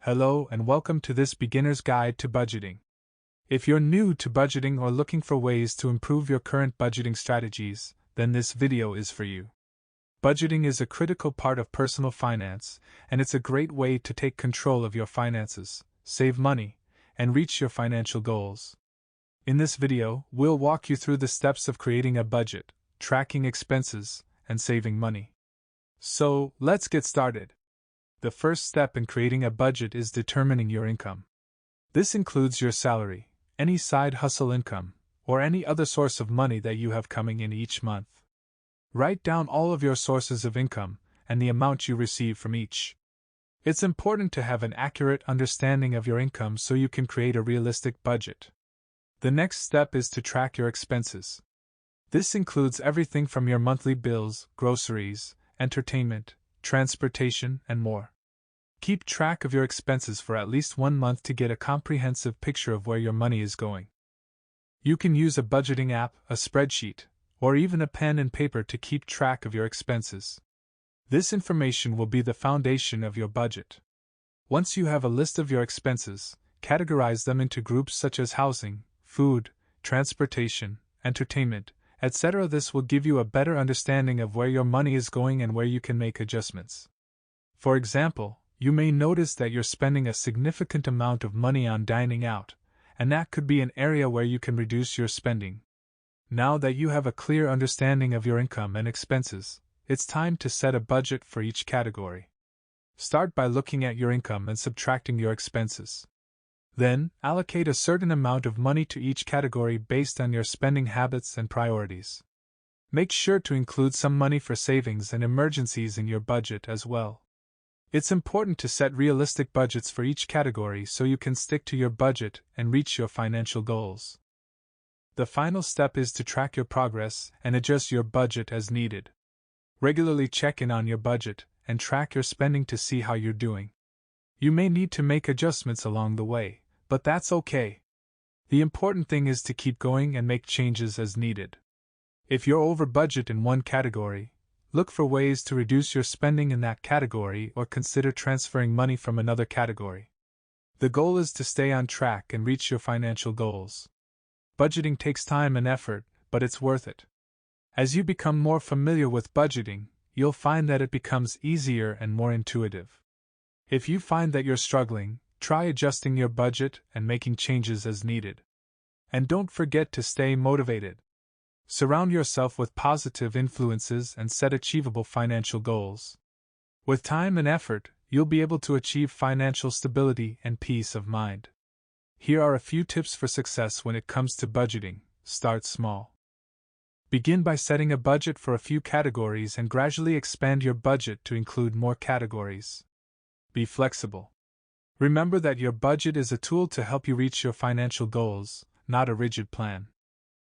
Hello and welcome to this beginner's guide to budgeting. If you're new to budgeting or looking for ways to improve your current budgeting strategies, then this video is for you. Budgeting is a critical part of personal finance, and it's a great way to take control of your finances, save money, and reach your financial goals. In this video, we'll walk you through the steps of creating a budget, tracking expenses, and saving money. So, let's get started. The first step in creating a budget is determining your income. This includes your salary, any side hustle income, or any other source of money that you have coming in each month. Write down all of your sources of income and the amount you receive from each. It's important to have an accurate understanding of your income so you can create a realistic budget. The next step is to track your expenses. This includes everything from your monthly bills, groceries, entertainment, transportation, and more. Keep track of your expenses for at least 1 month to get a comprehensive picture of where your money is going. You can use a budgeting app, a spreadsheet, or even a pen and paper to keep track of your expenses. This information will be the foundation of your budget. Once you have a list of your expenses, categorize them into groups such as housing, food, transportation, entertainment, etc. This will give you a better understanding of where your money is going and where you can make adjustments. For example, you may notice that you're spending a significant amount of money on dining out, and that could be an area where you can reduce your spending. Now that you have a clear understanding of your income and expenses, it's time to set a budget for each category. Start by looking at your income and subtracting your expenses. Then, allocate a certain amount of money to each category based on your spending habits and priorities. Make sure to include some money for savings and emergencies in your budget as well. It's important to set realistic budgets for each category so you can stick to your budget and reach your financial goals. The final step is to track your progress and adjust your budget as needed. Regularly check in on your budget and track your spending to see how you're doing. You may need to make adjustments along the way, but that's okay. The important thing is to keep going and make changes as needed. If you're over budget in one category, look for ways to reduce your spending in that category or consider transferring money from another category. The goal is to stay on track and reach your financial goals. Budgeting takes time and effort, but it's worth it. As you become more familiar with budgeting, you'll find that it becomes easier and more intuitive. If you find that you're struggling, try adjusting your budget and making changes as needed. And don't forget to stay motivated. Surround yourself with positive influences and set achievable financial goals. With time and effort, you'll be able to achieve financial stability and peace of mind. Here are a few tips for success when it comes to budgeting. Start small. Begin by setting a budget for a few categories and gradually expand your budget to include more categories. Be flexible. Remember that your budget is a tool to help you reach your financial goals, not a rigid plan.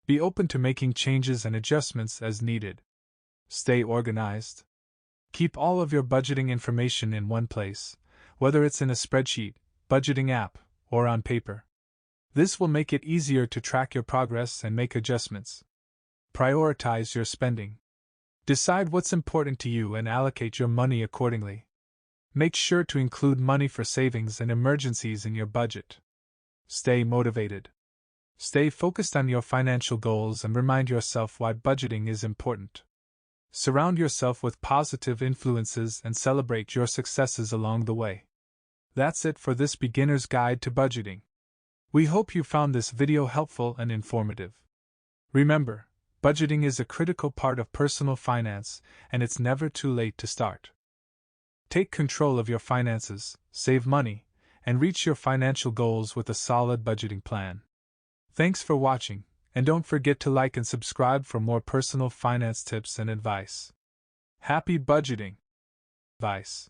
Be open to making changes and adjustments as needed. Stay organized. Keep all of your budgeting information in one place, whether it's in a spreadsheet, budgeting app, or on paper. This will make it easier to track your progress and make adjustments. Prioritize your spending. Decide what's important to you and allocate your money accordingly. Make sure to include money for savings and emergencies in your budget. Stay motivated. Stay focused on your financial goals and remind yourself why budgeting is important. Surround yourself with positive influences and celebrate your successes along the way. That's it for this beginner's guide to budgeting. We hope you found this video helpful and informative. Remember, budgeting is a critical part of personal finance, and it's never too late to start. Take control of your finances, save money, and reach your financial goals with a solid budgeting plan. Thanks for watching, and don't forget to like and subscribe for more personal finance tips and advice. Happy budgeting! Advice.